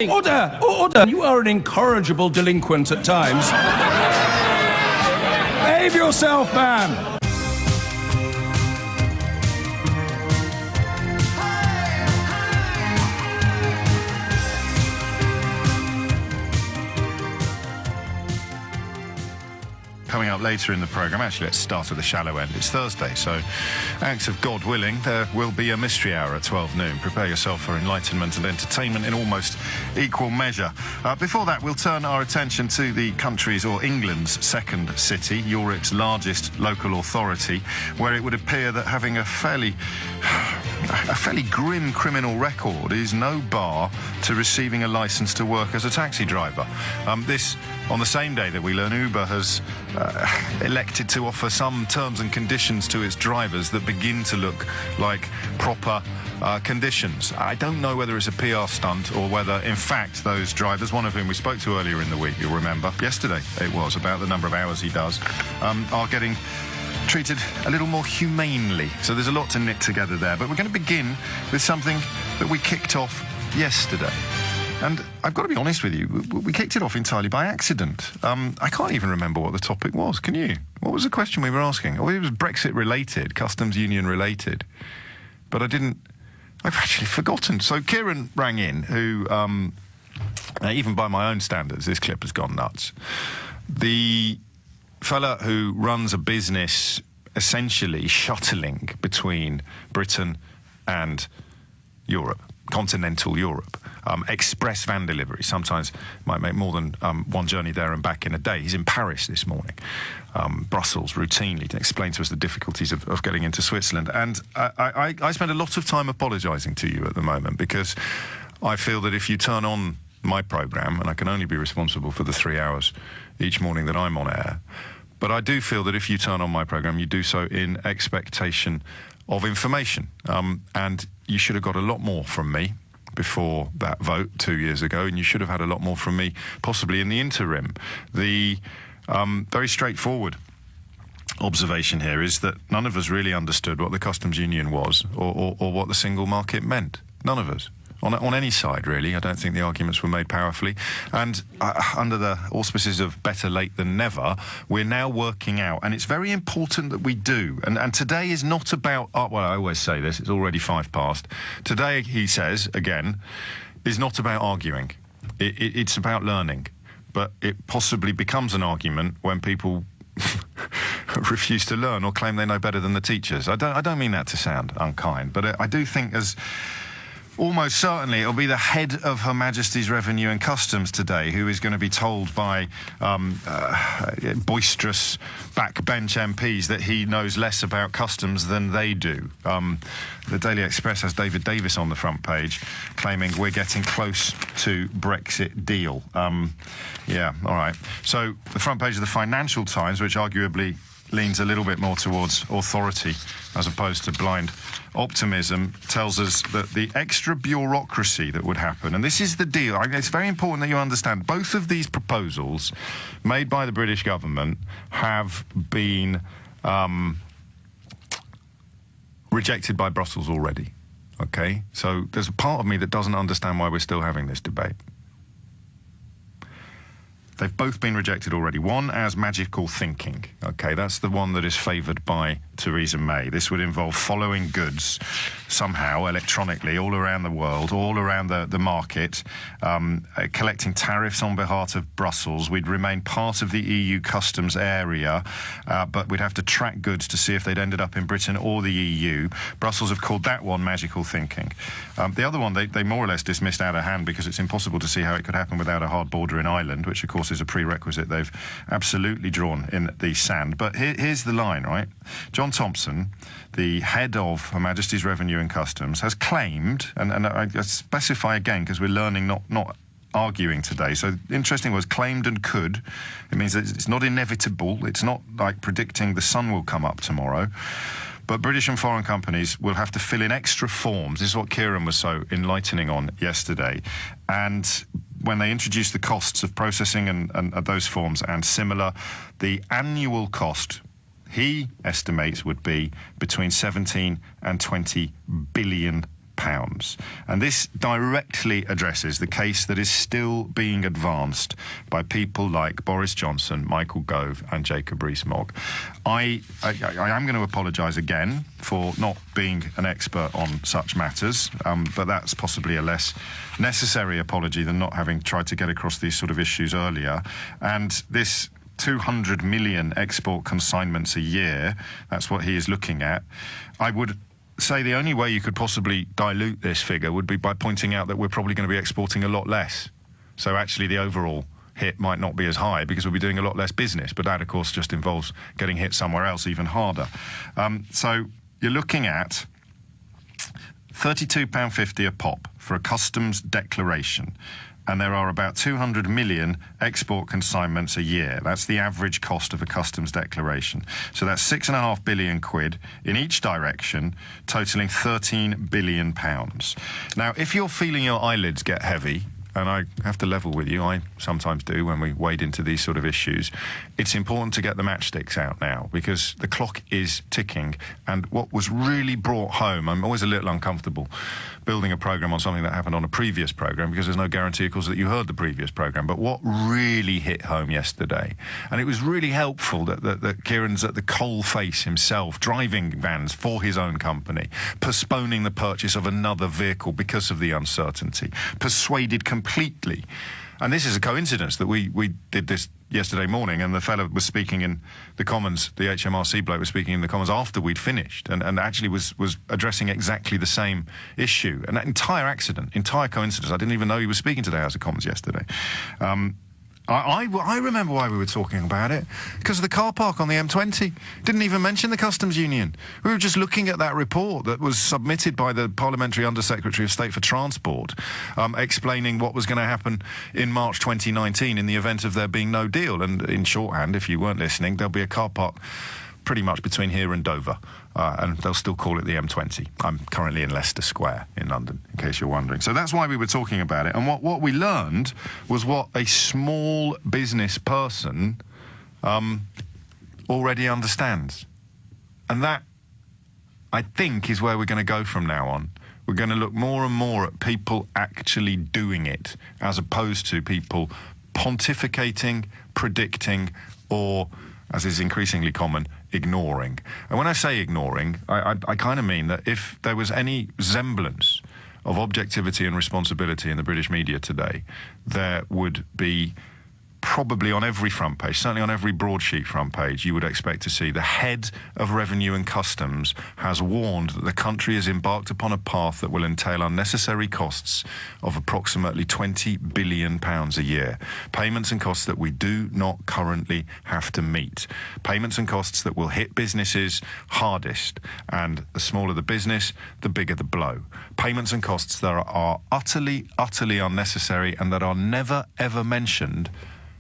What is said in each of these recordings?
Order! Order! You are an incorrigible delinquent at times. Behave yourself, man! Coming up later in the programme, actually let's start at the shallow end. It's Thursday, so acts of God willing, there will be a mystery hour at 12 noon. Prepare yourself for enlightenment and entertainment in almost equal measure. Before that, we'll turn our attention to the country's, or England's, second city, Europe's largest local authority, where it would appear that having a fairly grim criminal record is no bar to receiving a licence to work as a taxi driver. This on the same day that we learn Uber has elected to offer some terms and conditions to its drivers that begin to look like proper conditions. I don't know whether it's a PR stunt or whether, in fact, those drivers, one of whom we spoke to earlier in the week, you'll remember, yesterday it was, about the number of hours he does, are getting treated a little more humanely. So there's a lot to knit together there. But we're going to begin with something that we kicked off yesterday. And I've got to be honest with you, we kicked it off entirely by accident. I can't even remember what the topic was. Can you? What was the question we were asking? Oh, it was Brexit related, customs union related. But I've actually forgotten. So Kieran rang in, who, even by my own standards, this clip has gone nuts. The fella who runs a business essentially shuttling between Britain and Europe, continental Europe. Express van delivery, sometimes might make more than one journey there and back in a day. He's in Paris this morning, Brussels routinely, to explain to us the difficulties of getting into Switzerland. And I spend a lot of time apologising to you at the moment, because I feel that if you turn on my programme, and I can only be responsible for the 3 hours each morning that I'm on air, but I do feel that if you turn on my programme, you do so in expectation of information. And you should have got a lot more from me before that vote 2 years ago, and you should have had a lot more from me possibly in the interim. The very straightforward observation here is that none of us really understood what the customs union was or what the single market meant. None of us. On any side, really. I don't think the arguments were made powerfully. And under the auspices of better late than never, we're now working out, and it's very important that we do. And today is not about, well, I always say this, it's already 5 past. Today, he says, again, is not about arguing. It's about learning. But it possibly becomes an argument when people refuse to learn or claim they know better than the teachers. I don't mean that to sound unkind, but I do think as... Almost certainly it'll be the head of Her Majesty's Revenue and Customs today who is going to be told by boisterous backbench MPs that he knows less about customs than they do. The Daily Express has David Davis on the front page claiming we're getting close to Brexit deal. Yeah, all right. So the front page of the Financial Times, which arguably leans a little bit more towards authority as opposed to blind optimism, tells us that the extra bureaucracy that would happen, and this is the deal, it's very important that you understand, both of these proposals made by the British government have been rejected by Brussels already, okay? So there's a part of me that doesn't understand why we're still having this debate. They've both been rejected already. One as magical thinking. Okay, that's the one that is favoured by Theresa May. This would involve following goods somehow electronically all around the world, all around the market, collecting tariffs on behalf of Brussels. We'd remain part of the EU customs area, but we'd have to track goods to see if they'd ended up in Britain or the EU. Brussels have called that one magical thinking. The other one they more or less dismissed out of hand because it's impossible to see how it could happen without a hard border in Ireland, which of course is a prerequisite they've absolutely drawn in the sand. But here's the line, right? John Thompson, the head of Her Majesty's Revenue and Customs, has claimed, and I specify again because we're learning, not arguing today. So interesting was claimed and could. It means that it's not inevitable. It's not like predicting the sun will come up tomorrow. But British and foreign companies will have to fill in extra forms. This is what Kieran was so enlightening on yesterday. And when they introduce the costs of processing and those forms and similar, the annual cost, he estimates, would be between 17 and 20 billion And this directly addresses the case that is still being advanced by people like Boris Johnson, Michael Gove and Jacob Rees-Mogg. I am going to apologise again for not being an expert on such matters, but that's possibly a less necessary apology than not having tried to get across these sort of issues earlier. And this 200 million export consignments a year, that's what he is looking at. I would say the only way you could possibly dilute this figure would be by pointing out that we're probably going to be exporting a lot less. So actually the overall hit might not be as high because we'll be doing a lot less business, but that of course just involves getting hit somewhere else even harder. So you're looking at £32.50 a pop for a customs declaration. And there are about 200 million export consignments a year. That's the average cost of a customs declaration. So that's £6.5 billion in each direction, totalling £13 billion. Now, if you're feeling your eyelids get heavy, and I have to level with you, I sometimes do when we wade into these sort of issues, it's important to get the matchsticks out now because the clock is ticking. And what was really brought home, I'm always a little uncomfortable building a programme on something that happened on a previous programme because there's no guarantee, of course, that you heard the previous programme. But what really hit home yesterday, and it was really helpful that Kieran's at the coal face himself, driving vans for his own company, postponing the purchase of another vehicle because of the uncertainty, persuaded completely. And this is a coincidence that we did this yesterday morning, and the fellow was speaking in the Commons, the HMRC bloke was speaking in the Commons after we'd finished, and actually was addressing exactly the same issue. And that entire accident, entire coincidence, I didn't even know he was speaking to the House of Commons yesterday. I remember why we were talking about it, because of the car park on the M20. Didn't even mention the Customs Union. We were just looking at that report that was submitted by the Parliamentary Under-Secretary of State for Transport, explaining what was going to happen in March 2019 in the event of there being no deal. And in shorthand, if you weren't listening, there'll be a car park pretty much between here and Dover, and they'll still call it the M20. I'm currently in Leicester Square in London, in case you're wondering. So that's why we were talking about it. And what we learned was what a small business person already understands. And that, I think, is where we're going to go from now on. We're going to look more and more at people actually doing it, as opposed to people pontificating, predicting, or, as is increasingly common, ignoring. And when I say ignoring, I kind of mean that if there was any semblance of objectivity and responsibility in the British media today, there would be probably on every front page, certainly on every broadsheet front page, you would expect to see the head of Revenue and Customs has warned that the country has embarked upon a path that will entail unnecessary costs of approximately £20 billion a year. Payments and costs that we do not currently have to meet. Payments and costs that will hit businesses hardest. And the smaller the business, the bigger the blow. Payments and costs that are utterly, utterly unnecessary and that are never, ever mentioned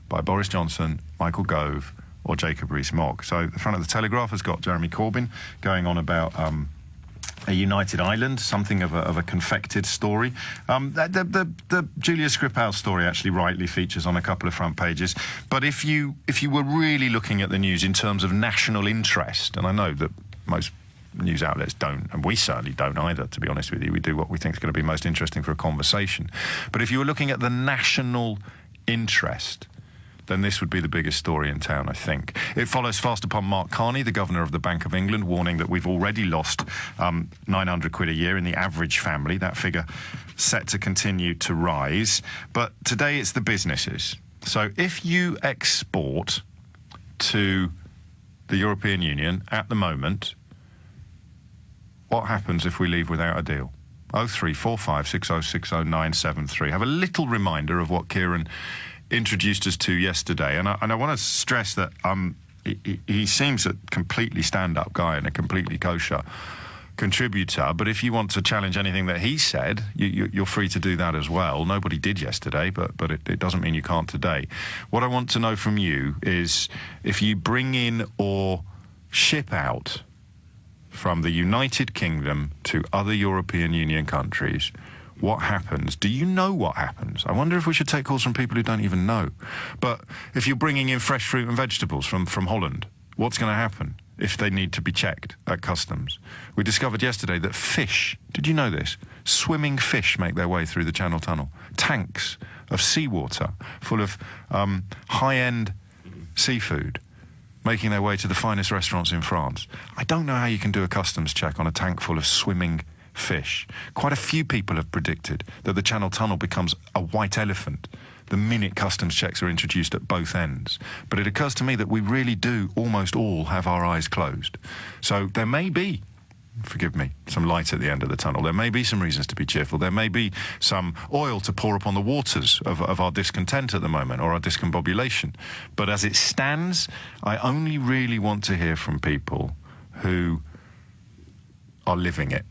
by Boris Johnson, Michael Gove or Jacob Rees-Mogg. So the front of the Telegraph has got Jeremy Corbyn going on about a united Ireland, something of a confected story. The Julia Skripal story actually rightly features on a couple of front pages. But if you were really looking at the news in terms of national interest, and I know that most news outlets don't, and we certainly don't either, to be honest with you. We do what we think is going to be most interesting for a conversation. But if you were looking at the national interest, then this would be the biggest story in town, I think. It follows fast upon Mark Carney, the Governor of the Bank of England, warning that we've already lost £900 a year in the average family. That figure set to continue to rise. But today it's the businesses. So if you export to the European Union at the moment, what happens if we leave without a deal? 0345 6060 Have a little reminder of what Kieran introduced us to yesterday, and I want to stress that he seems a completely stand-up guy and a completely kosher contributor, but if you want to challenge anything that he said, you're free to do that as well. Nobody did yesterday, but it doesn't mean you can't today. What I want to know from you is if you bring in or ship out from the United Kingdom to other European Union countries, what happens? Do you know what happens? I wonder if we should take calls from people who don't even know. But if you're bringing in fresh fruit and vegetables from Holland, what's going to happen if they need to be checked at customs? We discovered yesterday that fish, did you know this? swimming fish make their way through the Channel Tunnel. Tanks of seawater full of high-end seafood making their way to the finest restaurants in France. I don't know how you can do a customs check on a tank full of swimming fish. Quite a few people have predicted that the Channel Tunnel becomes a white elephant the minute customs checks are introduced at both ends. But it occurs to me that we really do almost all have our eyes closed. So there may be, forgive me, some light at the end of the tunnel. There may be some reasons to be cheerful. There may be some oil to pour upon the waters of our discontent at the moment, or our discombobulation. But as it stands, I only really want to hear from people who are living it,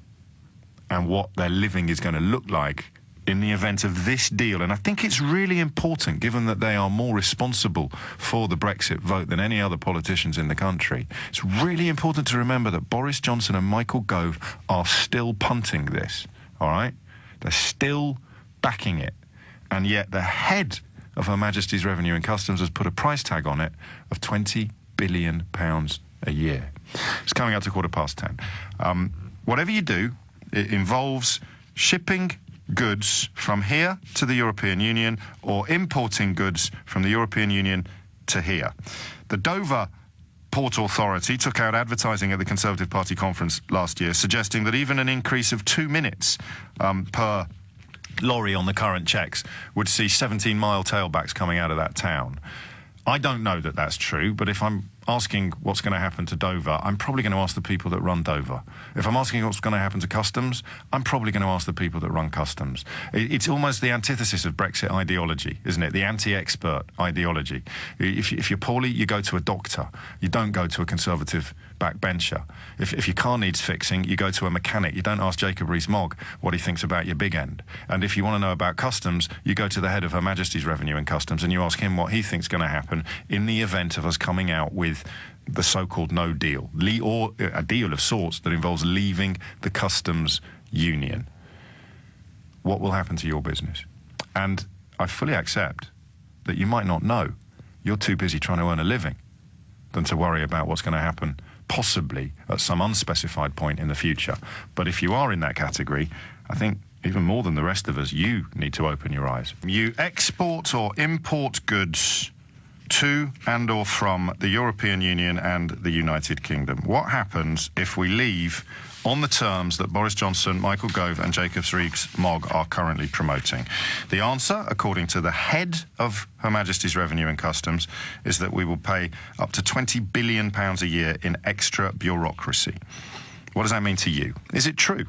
and what their living is going to look like in the event of this deal. And I think it's really important, given that they are more responsible for the Brexit vote than any other politicians in the country. It's really important to remember that Boris Johnson and Michael Gove are still punting this, all right? They're still backing it. And yet the head of Her Majesty's Revenue and Customs has put a price tag on it of £20 billion a year. It's coming up to 10:15. Whatever you do, it involves shipping goods from here to the European Union or importing goods from the European Union to here. The Dover Port Authority took out advertising at the Conservative Party conference last year, suggesting that even an increase of 2 minutes per lorry on the current checks would see 17-mile tailbacks coming out of that town. I don't know that that's true, but if I'm asking what's going to happen to Dover, I'm probably going to ask the people that run Dover. If I'm asking what's going to happen to customs, I'm probably going to ask the people that run customs. It's almost the antithesis of Brexit ideology, isn't it? The anti-expert ideology. If you're poorly, you go to a doctor. You don't go to a Conservative backbencher. If your car needs fixing, you go to a mechanic. You don't ask Jacob Rees-Mogg what he thinks about your big end. And if you want to know about customs, you go to the head of Her Majesty's Revenue and Customs and you ask him what he thinks is going to happen in the event of us coming out with the so-called no deal, or a deal of sorts that involves leaving the customs union. What will happen to your business? And I fully accept that you might not know. You're too busy trying to earn a living than to worry about what's going to happen possibly at some unspecified point in the future. But if you are in that category, I think even more than the rest of us, you need to open your eyes. You export or import goods to and or from the European Union and the United Kingdom. What happens if we leave on the terms that Boris Johnson, Michael Gove and Jacob Rees-Mogg are currently promoting? The answer, according to the head of Her Majesty's Revenue and Customs, is that we will pay up to £20 billion a year in extra bureaucracy. What does that mean to you? Is it true?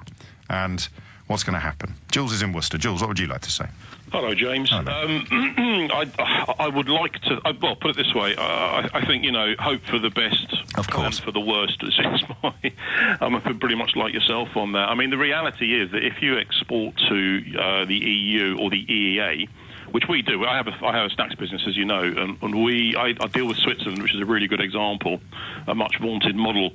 And what's going to happen? Jules is in Worcester. Jules, what would you like to say? Hello, James. I would like to, well, put it this way. I think, hope for the best, of course, and for the worst. I'm pretty much like yourself on that. I mean, the reality is that if you export to the EU or the EEA, which we do. I have a snacks business, as you know, and I deal with Switzerland, which is a really good example, a much vaunted model.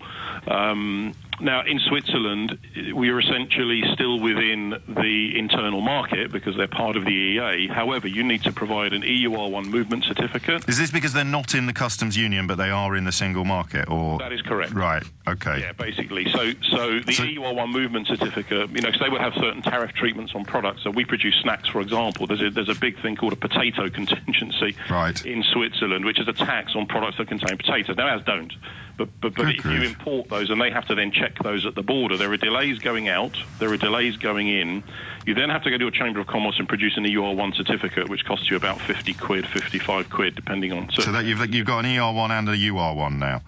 Now, in Switzerland, we are essentially still within the internal market because they're part of the EEA. However, you need to provide an EUR1 movement certificate. Is this because they're not in the customs union, but they are in the single market? Or that is correct. Right. Okay. Yeah, basically. So the EUR1 movement certificate, because they would have certain tariff treatments on products. So we produce snacks, for example. There's a big thing called a potato contingency in Switzerland, which is a tax on products that contain potatoes. Now, ours don't. But if you import those, and they have to then check those at the border, there are delays going out, there are delays going in. You then have to go to a Chamber of Commerce and produce an EUR1 certificate, which costs you about 50 quid, 55 quid, depending on... So that you've got an ER1 and a UR1 now?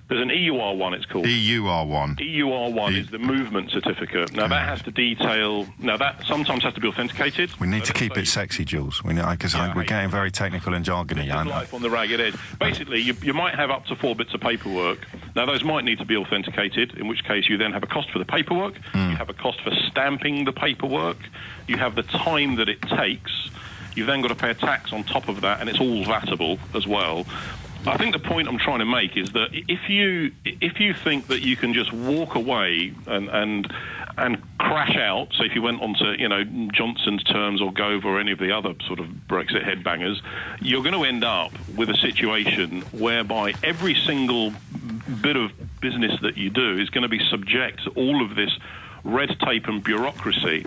There's an EUR1, it's called. EUR1. EUR1 is the movement certificate. Now, that has to detail... Now, that sometimes has to be authenticated. We need to keep it sexy, Jules, because we're getting very technical and jargony. Life on the ragged edge. Basically, you might have up to 4 bits of paperwork. Now, those might need to be authenticated, in which case you then have a cost for the paperwork, you have a cost for stamping the paperwork, you have the time that it takes, you've then got to pay a tax on top of that, and it's all VATable as well. I think the point I'm trying to make is that if you think that you can just walk away and crash out, so if you went onto Johnson's terms or Gove or any of the other sort of Brexit headbangers, you're going to end up with a situation whereby every single bit of business that you do is going to be subject to all of this red tape and bureaucracy.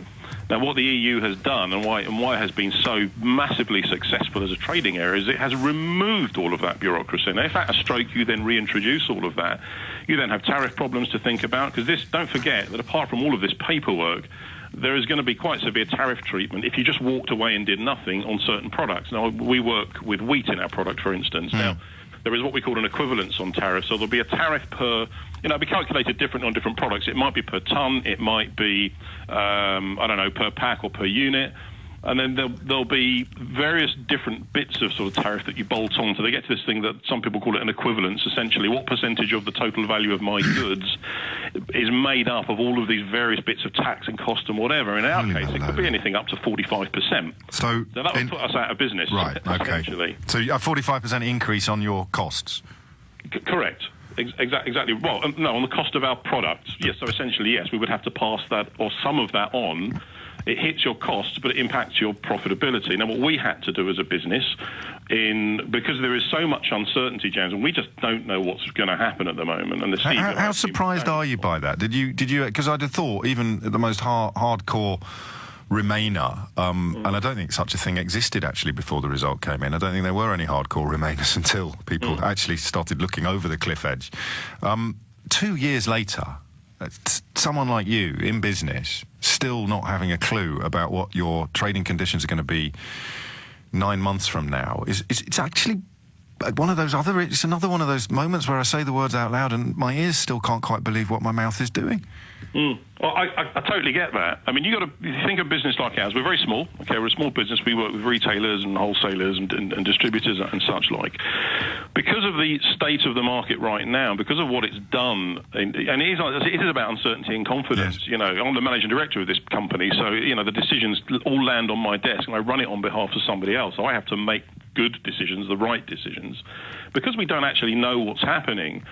Now, what the EU has done and why it has been so massively successful as a trading area is it has removed all of that bureaucracy. Now, if at a stroke you then reintroduce all of that, you then have tariff problems to think about, because don't forget that apart from all of this paperwork, there is going to be quite severe tariff treatment if you just walked away and did nothing on certain products. Now, we work with wheat in our product, for instance. Now, there is what we call an equivalence on tariffs. So there'll be a tariff per, it'll be calculated differently on different products. It might be per ton, it might be, per pack or per unit. And then there'll be various different bits of sort of tariff that you bolt on. So they get to this thing that some people call it an equivalence, essentially. What percentage of the total value of my goods is made up of all of these various bits of tax and cost and whatever? In our case, it could be anything up to 45%. So that would put us out of business, right, okay. So a 45% increase on your costs? Correct. Exactly. Well, no, on the cost of our products, yes. So essentially, yes, we would have to pass that or some of that on. It hits your costs, but it impacts your profitability. Now, what we had to do as a business, because there is so much uncertainty, James, and we just don't know what's going to happen at the moment. And how surprised are you by that? Did you? Because I'd have thought even the most hardcore Remainer, and I don't think such a thing existed actually before the result came in. I don't think there were any hardcore Remainers until people actually started looking over the cliff edge. 2 years later, someone like you in business still not having a clue about what your trading conditions are going to be 9 months from now it's actually it's another one of those moments where I say the words out loud and my ears still can't quite believe what my mouth is doing. Well, I totally get that. I mean, you think of a business like ours. We're very small. Okay, we're a small business. We work with retailers and wholesalers and distributors and such like. Because of the state of the market right now, because of what it's done, and it is about uncertainty and confidence. Yes. I'm the managing director of this company, so the decisions all land on my desk, and I run it on behalf of somebody else. So I have to make good decisions, the right decisions, because we don't actually know what's happening.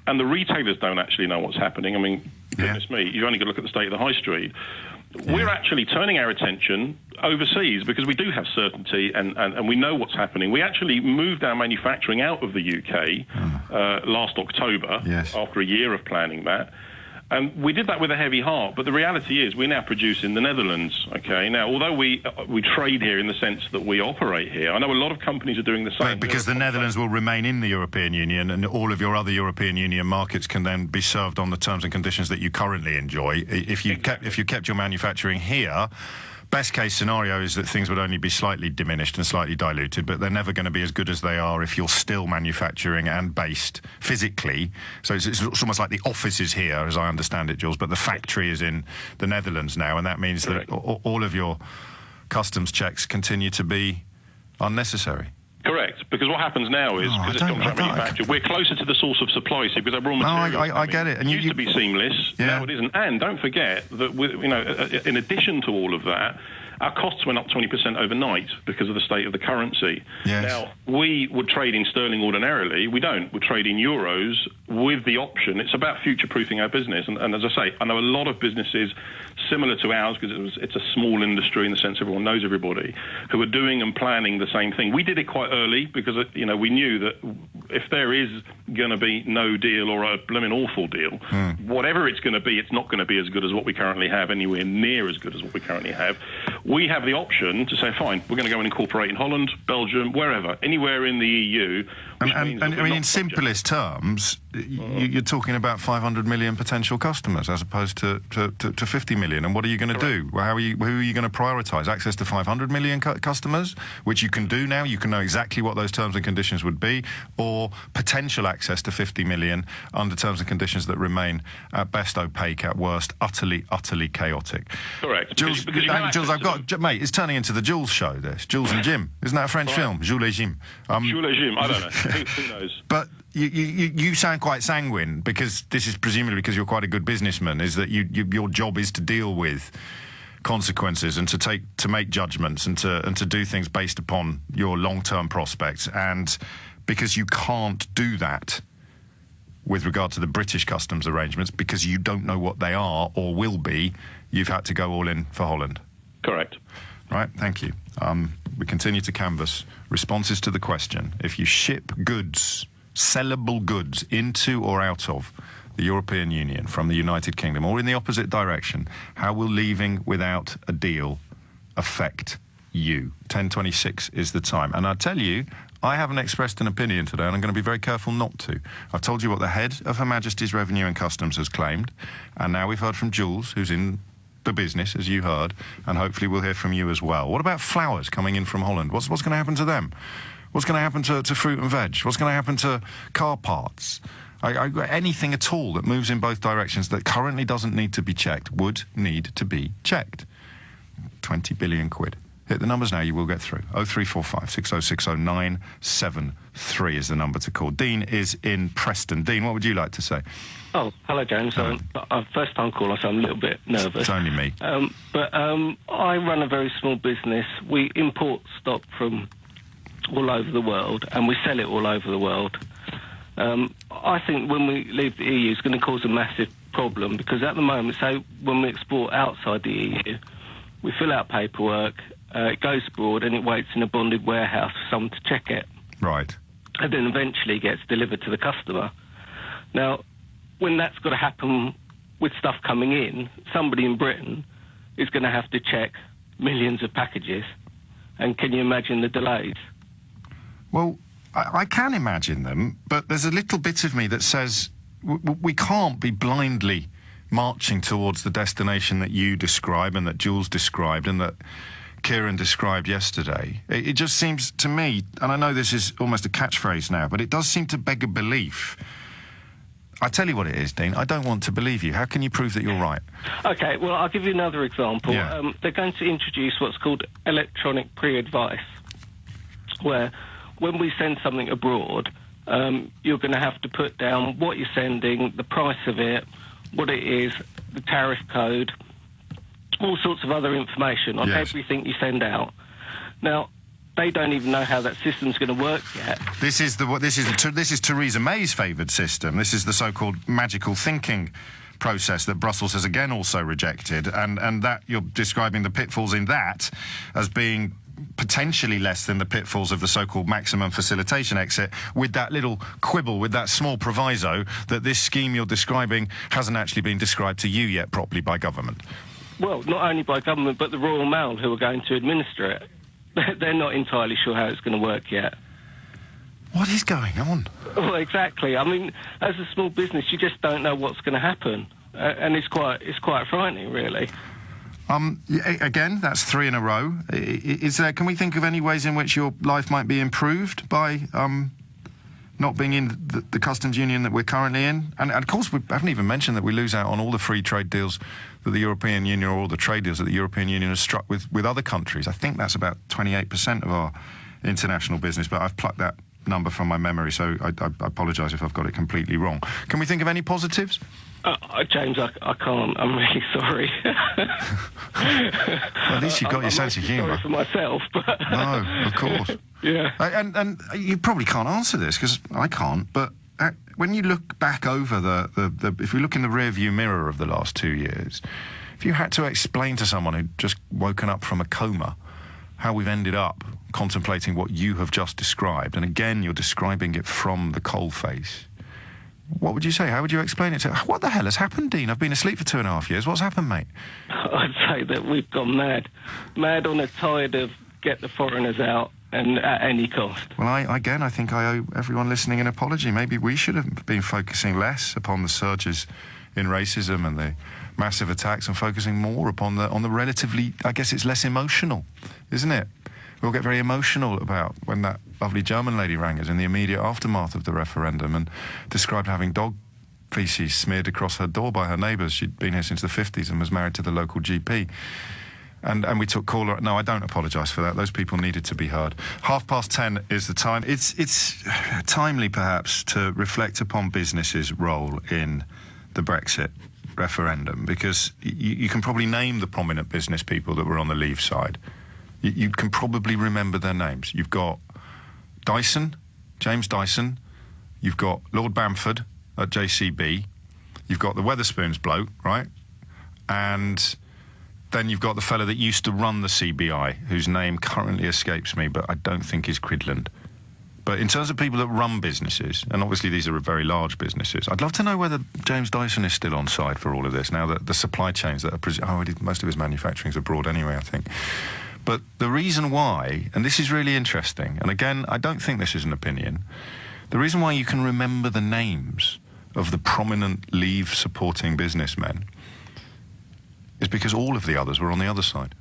And the retailers don't actually know what's happening. I mean, goodness me, you've only got to look at the state of the high street. We're actually turning our attention overseas because we do have certainty and we know what's happening. We actually moved our manufacturing out of the UK last October after a year of planning that. And we did that with a heavy heart, but the reality is we now produce in the Netherlands, okay? Now, although we trade here in the sense that we operate here, I know a lot of companies are doing the same. Because the Netherlands will remain in the European Union and all of your other European Union markets can then be served on the terms and conditions that you currently enjoy. If you kept your manufacturing here, best case scenario is that things would only be slightly diminished and slightly diluted, but they're never going to be as good as they are if you're still manufacturing and based physically. So it's almost like the office is here, as I understand it, Jules, but the factory is in the Netherlands now, and that means that all of your customs checks continue to be unnecessary. Correct, because what happens now is, because it's contract manufactured, we're closer to the source of supply, see, because our raw materials I get it. And used to be seamless, now it isn't. And don't forget that, in addition to all of that, our costs went up 20% overnight because of the state of the currency. Yes. Now, we would trade in sterling ordinarily. We don't. We trade in euros with the option. It's about future-proofing our business. And as I say, I know a lot of businesses similar to ours, because it's a small industry in the sense everyone knows everybody, who are doing and planning the same thing. We did it quite early because, we knew that if there is going to be no deal or a blimmin' awful deal, whatever it's going to be, it's not going to be as good as what we currently have, anywhere near as good as what we currently have. We have the option to say, fine, we're going to go and incorporate in Holland, Belgium, wherever, anywhere in the EU. And in simplest terms, you're talking about 500 million potential customers as opposed to 50 million. And what are you going to do? Well, who are you going to prioritise? Access to 500 million customers, which you can do now. You can know exactly what those terms and conditions would be, or potential access to 50 million under terms and conditions that remain at best opaque, at worst utterly chaotic. Correct. Jules, Jules, mate, it's turning into the Jules show, this. Jules and Jim. Isn't that a French film? Jules et Jim. Jules et Jim, I don't know. Who knows? But you sound quite sanguine, because this is presumably because you're quite a good businessman, is that your job is to deal with consequences and to make judgments and to do things based upon your long-term prospects. And because you can't do that with regard to the British customs arrangements, because you don't know what they are or will be, you've had to go all in for Holland. Correct. Right, thank you. We continue to canvass responses to the question: if you ship goods, sellable goods, into or out of the European Union from the United Kingdom, or in the opposite direction, how will leaving without a deal affect you? 10:26 is the time. And I tell you, I haven't expressed an opinion today, and I'm going to be very careful not to. I've told you what the head of Her Majesty's Revenue and Customs has claimed, and now we've heard from Jules, who's in the business, as you heard, and hopefully we'll hear from you as well. What about flowers coming in from Holland? What's going to happen to them? What's going to happen to fruit and veg? What's going to happen to car parts? Anything at all that moves in both directions that currently doesn't need to be checked would need to be checked. 20 billion quid. Hit the numbers now, you will get through. 0345 6060 973 is the number to call. Dean is in Preston. Dean, what would you like to say? Oh, hello, James. First time caller, so I'm a little bit nervous. It's only me. But I run a very small business. We import stock from all over the world, and we sell it all over the world. I think when we leave the EU, it's going to cause a massive problem, because at the moment, so when we export outside the EU, we fill out paperwork, it goes abroad, and it waits in a bonded warehouse for someone to check it. Right. And then eventually gets delivered to the customer. Now, when that's got to happen with stuff coming in, somebody in Britain is going to have to check millions of packages. And can you imagine the delays? Well, I can imagine them, but there's a little bit of me that says we can't be blindly marching towards the destination that you describe and that Jules described and that Kieran described yesterday. It just seems to me, and I know this is almost a catchphrase now, but it does seem to beg a belief. I tell you what it is, Dean, I don't want to believe you. How can you prove that you're right? OK, well, I'll give you another example. Yeah. They're going to introduce what's called electronic pre-advice, where when we send something abroad, you're going to have to put down what you're sending, the price of it, what it is, the tariff code, all sorts of other information on everything you send out. Now, they don't even know how that system's going to work yet. This is Theresa May's favoured system. This is the so-called magical thinking process that Brussels has again also rejected, and that you're describing the pitfalls in that as being potentially less than the pitfalls of the so-called maximum facilitation exit, with that little quibble, with that small proviso that this scheme you're describing hasn't actually been described to you yet properly by government. Well, not only by government, but the Royal Mail, who are going to administer it. They're not entirely sure how it's going to work yet. What is going on? Well, exactly. I mean, as a small business, you just don't know what's going to happen, and it's quite frightening, really. Again, that's 3 in a row. Can we think of any ways in which your life might be improved by not being in the customs union that we're currently in? And of course, we haven't even mentioned that we lose out on all the free trade deals that the European Union, or all the trade deals that the European Union has struck with other countries. I think that's about 28% of our international business, but I've plucked that number from my memory, so I apologise if I've got it completely wrong. Can we think of any positives? James, I can't. I'm really sorry. Well, at least you've got your sense of humour. Sorry for myself, but... No, of course. Yeah. And you probably can't answer this, because I can't, but when you look back over if we look in the rear-view mirror of the last 2 years, if you had to explain to someone who'd just woken up from a coma how we've ended up contemplating what you have just described, and again you're describing it from the coalface, what would you say? How would you explain it to... What the hell has happened, Dean? I've been asleep for 2.5 years. What's happened, mate? I'd say that we've gone mad. Mad on a tide of get the foreigners out, and at any cost. Well, I think I owe everyone listening an apology. Maybe we should have been focusing less upon the surges in racism and the massive attacks, and focusing more upon the relatively... I guess it's less emotional, isn't it? We all get very emotional about when that lovely German lady rang us in the immediate aftermath of the referendum and described having dog feces smeared across her door by her neighbours. She'd been here since the 50s and was married to the local GP. And we took caller... No, I don't apologise for that. Those people needed to be heard. 10:30 is the time. It's timely, perhaps, to reflect upon business's role in the Brexit referendum, because you can probably name the prominent business people that were on the Leave side. You can probably remember their names. You've got Dyson, James Dyson. You've got Lord Bamford at JCB. You've got the Wetherspoons bloke, right? And then you've got the fella that used to run the CBI, whose name currently escapes me, but I don't think is Cridland. But in terms of people that run businesses, and obviously these are very large businesses, I'd love to know whether James Dyson is still on side for all of this, now that the supply chains that are... most of his manufacturing's abroad anyway, I think. But the reason why, and this is really interesting, and again, I don't think this is an opinion, the reason why you can remember the names of the prominent Leave-supporting businessmen is because all of the others were on the other side.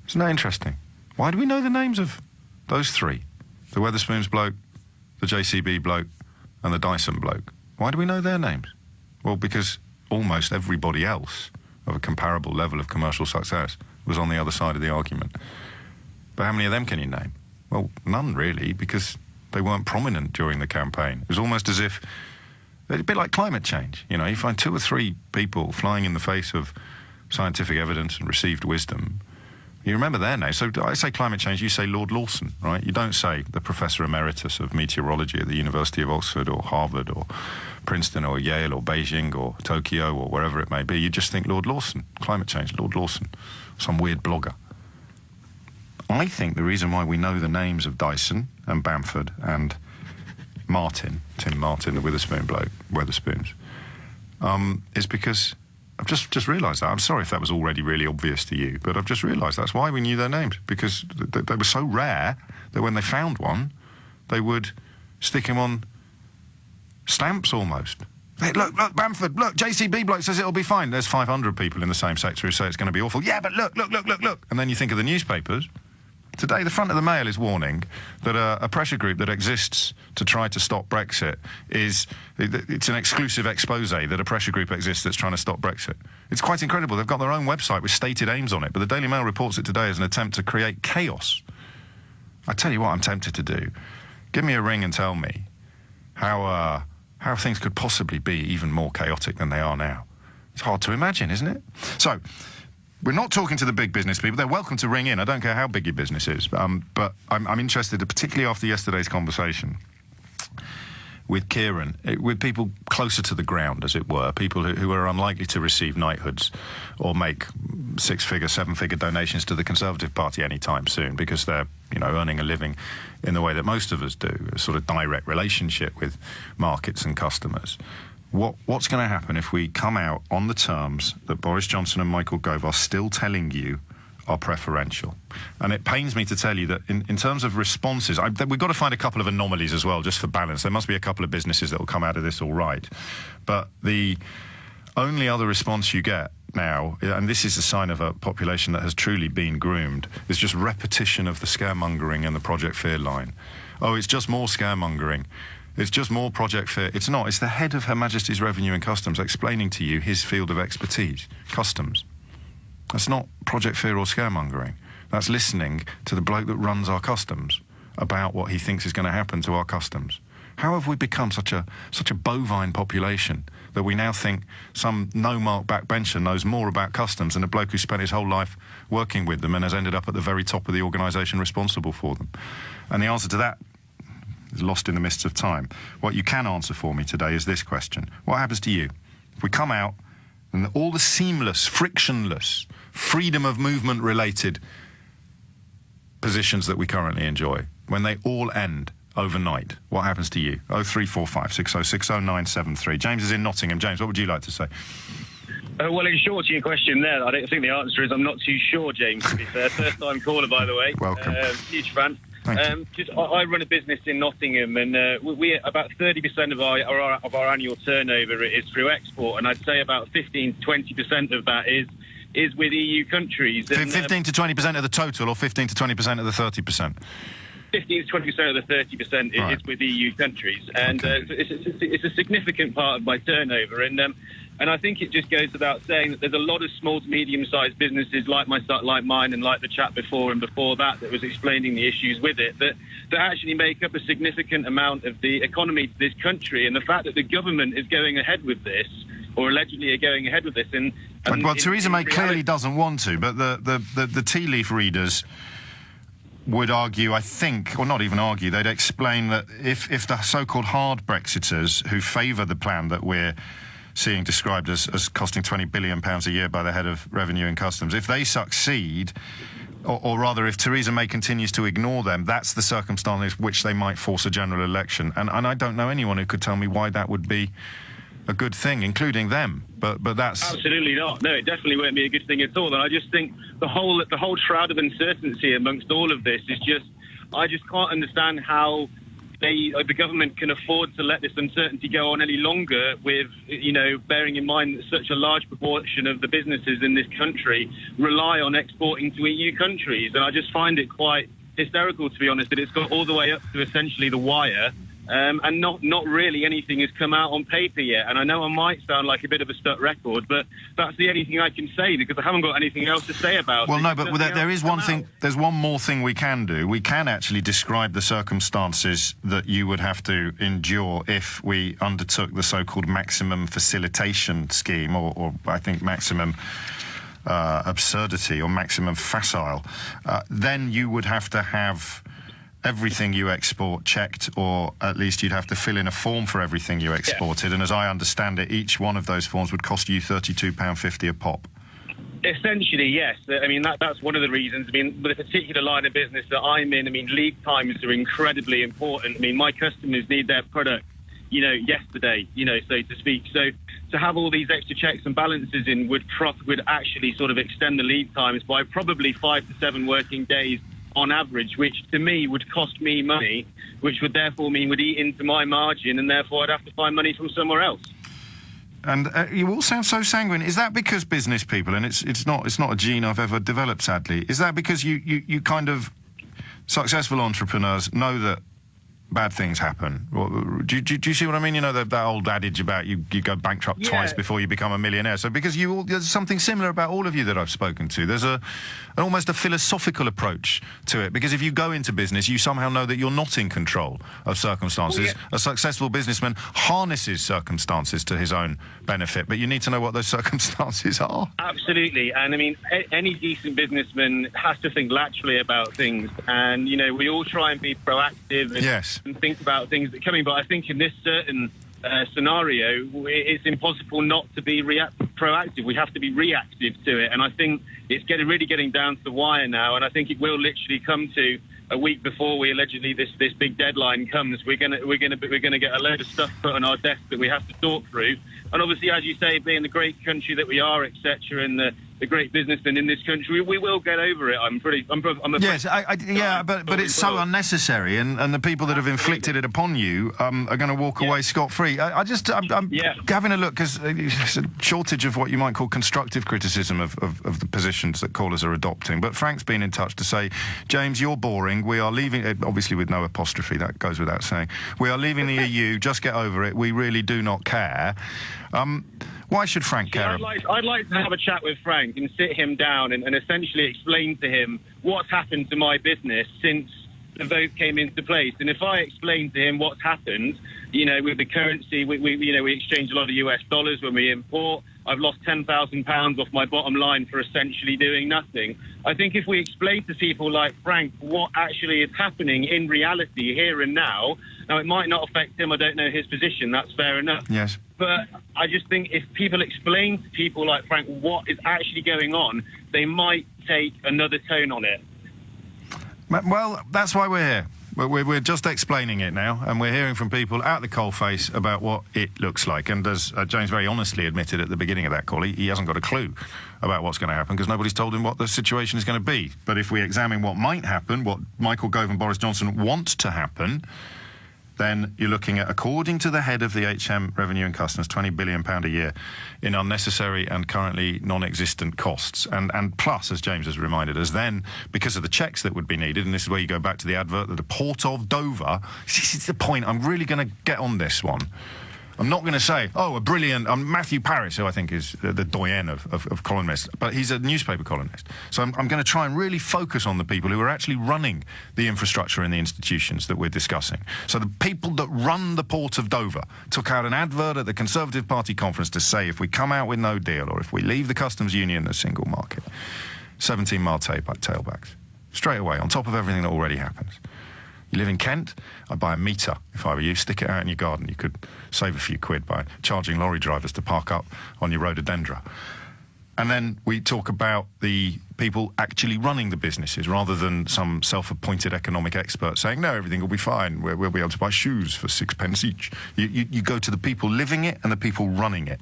Isn't that interesting? Why do we know the names of those three? The Wetherspoons bloke, the JCB bloke, and the Dyson bloke. Why do we know their names? Well, because almost everybody else of a comparable level of commercial success was on the other side of the argument. But how many of them can you name? Well, none really, because they weren't prominent during the campaign. It was almost as if, a bit like climate change. You know, you find 2 or 3 people flying in the face of scientific evidence and received wisdom. You remember their names. So I say climate change, you say Lord Lawson, right? You don't say the Professor Emeritus of Meteorology at the University of Oxford or Harvard or Princeton or Yale or Beijing or Tokyo or wherever it may be. You just think Lord Lawson, climate change, Lord Lawson, some weird blogger. I think the reason why we know the names of Dyson and Bamford and Martin, Tim Martin, the Witherspoon bloke, Wetherspoons, is because I've just realised that. I'm sorry if that was already really obvious to you, but I've just realised that's why we knew their names, because they were so rare that when they found one, they would stick him on stamps almost. Hey, look, Bamford, look, JCB bloke says it'll be fine. There's 500 people in the same sector who say it's going to be awful. Yeah, but look. And then you think of the newspapers. Today, the front of the Mail is warning that a pressure group that exists to try to stop Brexit it's an exclusive expose that a pressure group exists that's trying to stop Brexit. It's quite incredible. They've got their own website with stated aims on it, but the Daily Mail reports it today as an attempt to create chaos. I tell you what I'm tempted to do. Give me a ring and tell me how things could possibly be even more chaotic than they are now. It's hard to imagine, isn't it? So, we're not talking to the big business people. They're welcome to ring in. I don't care how big your business is. But I'm interested, particularly after yesterday's conversation with Kieran, with people closer to the ground, as it were, people who are unlikely to receive knighthoods or make 6-figure, 7-figure donations to the Conservative Party anytime soon, because they're, earning a living in the way that most of us do, a sort of direct relationship with markets and customers. What's going to happen if we come out on the terms that Boris Johnson and Michael Gove are still telling you are preferential? And it pains me to tell you that in terms of responses, we've got to find a couple of anomalies as well, just for balance. There must be a couple of businesses that will come out of this all right. But the only other response you get now, and this is a sign of a population that has truly been groomed, is just repetition of the scaremongering and the Project Fear line. Oh, it's just more scaremongering. It's just more Project Fear. It's not. It's the head of Her Majesty's Revenue and Customs explaining to you his field of expertise, customs. That's not Project Fear or scaremongering. That's listening to the bloke that runs our customs about what he thinks is going to happen to our customs. How have we become such a bovine population that we now think some no-mark backbencher knows more about customs than a bloke who spent his whole life working with them and has ended up at the very top of the organisation responsible for them? And the answer to that is lost in the mists of time. What you can answer for me today is this question. What happens to you if we come out and all the seamless, frictionless, freedom of movement related positions that we currently enjoy, when they all end overnight? What happens to you? 0345 60 973. James is in Nottingham. James, what would you like to say? Well, in short to your question there, I don't think the answer is I'm not too sure, James, to be fair. First time caller, by the way. Welcome. Huge fan. I run a business in Nottingham, and we about 30% of our annual turnover is through export, and I'd say about 15-20% of that is with EU countries. And, 15 to 20% of the total, or 15 to 20% of the 30%? 15 to 20% of the 30% is with EU countries, and it's a significant part of my turnover, and I think it just goes without saying that there's a lot of small to medium-sized businesses like mine and like the chap before and before that was explaining the issues with it, that actually make up a significant amount of the economy of this country. And the fact that the government is going ahead with this, or allegedly are going ahead with this, well, Theresa May clearly doesn't want to, but the tea leaf readers would argue, I think, or not even argue, they'd explain that if the so-called hard Brexiters who favour the plan that we're seeing described as costing £20 billion a year by the head of Revenue and Customs, if they succeed, or rather, if Theresa May continues to ignore them, that's the circumstance in which they might force a general election. And I don't know anyone who could tell me why that would be a good thing, including them. But that's absolutely not. No, it definitely won't be a good thing at all. And I just think the whole shroud of uncertainty amongst all of this is just, I just can't understand how the government can afford to let this uncertainty go on any longer with, bearing in mind that such a large proportion of the businesses in this country rely on exporting to EU countries. And I just find it quite hysterical, to be honest, that it's got all the way up to essentially the wire. And not really anything has come out on paper yet. And I know I might sound like a bit of a stuck record, but that's the only thing I can say because I haven't got anything else to say about it. Well, no, but there is one thing. There's one more thing we can do. We can actually describe the circumstances that you would have to endure if we undertook the so-called maximum facilitation scheme, or I think maximum absurdity or maximum facile. Then you would have to have everything you export checked, or at least you'd have to fill in a form for everything you exported. And as I understand it, each one of those forms would cost you £32.50 a pop. Essentially, yes. I mean, that's one of the reasons. I mean, with a particular line of business that I'm in, I mean, lead times are incredibly important. I mean, my customers need their product, yesterday, so to speak. So to have all these extra checks and balances in would actually sort of extend the lead times by probably 5 to 7 working days on average, which to me would cost me money, which would therefore mean would eat into my margin, and therefore I'd have to find money from somewhere else. And you all sound so sanguine. Is that because business people, and it's not a gene I've ever developed, sadly, is that because you kind of successful entrepreneurs know that bad things happen? Do you see what I mean? That old adage about you go bankrupt twice before you become a millionaire. So because there's something similar about all of you that I've spoken to. There's almost a philosophical approach to it, because if you go into business, you somehow know that you're not in control of circumstances. A successful businessman harnesses circumstances to his own benefit, but you need to know what those circumstances are. Absolutely. And I mean, any decent businessman has to think laterally about things, and we all try and be proactive and think about things that are coming, but I think in this certain scenario, it's impossible not to be proactive. We have to be reactive to it, and I think it's really getting down to the wire now, and I think it will literally come to a week before we allegedly this big deadline comes. We're gonna get a load of stuff put on our desk that we have to talk through, and obviously, as you say, being the great country that we are, etc., and the great businessmen in this country, we will get over it. But it's so unnecessary, and the people that have inflicted it upon you are going to walk away scot-free. I'm having a look, because there's a shortage of what you might call constructive criticism of the positions that callers are adopting. But Frank's been in touch to say, James, you're boring. We are leaving, obviously with no apostrophe, that goes without saying. We are leaving the EU. Just get over it. We really do not care. Why should Frank care? I'd like to have a chat with Frank and sit him down and essentially explain to him what's happened to my business since the vote came into place. And if I explain to him what's happened, with the currency, we exchange a lot of US dollars when we import. I've lost £10,000 off my bottom line for essentially doing nothing. I think if we explain to people like Frank what actually is happening in reality here and now it might not affect him. I don't know his position. That's fair enough. Yes. But I just think if people explain to people like Frank what is actually going on, they might take another tone on it. Well, that's why we're here. We're just explaining it now, and we're hearing from people out the coalface about what it looks like. And as James very honestly admitted at the beginning of that call, he hasn't got a clue about what's going to happen, because nobody's told him what the situation is going to be. But if we examine what might happen, what Michael Gove and Boris Johnson want to happen, then you're looking at, according to the head of the HM Revenue and Customs, £20 billion a year in unnecessary and currently non-existent costs. And plus, as James has reminded us, then, because of the checks that would be needed, and this is where you go back to the advert, that the Port of Dover, this is the point, I'm really going to get on this one. I'm not going to say, a brilliant... Matthew Parris, who I think is the doyen of columnists, but he's a newspaper columnist. So I'm going to try and really focus on the people who are actually running the infrastructure and the institutions that we're discussing. So the people that run the Port of Dover took out an advert at the Conservative Party conference to say, if we come out with no deal, or if we leave the customs union and the single market, 17-mile tailbacks. Straight away, on top of everything that already happens. You live in Kent, I'd buy a meter if I were you, stick it out in your garden. You could save a few quid by charging lorry drivers to park up on your rhododendra. And then we talk about the people actually running the businesses rather than some self-appointed economic expert saying, no, everything will be fine. We'll be able to buy shoes for 6p each. You go to the people living it and the people running it.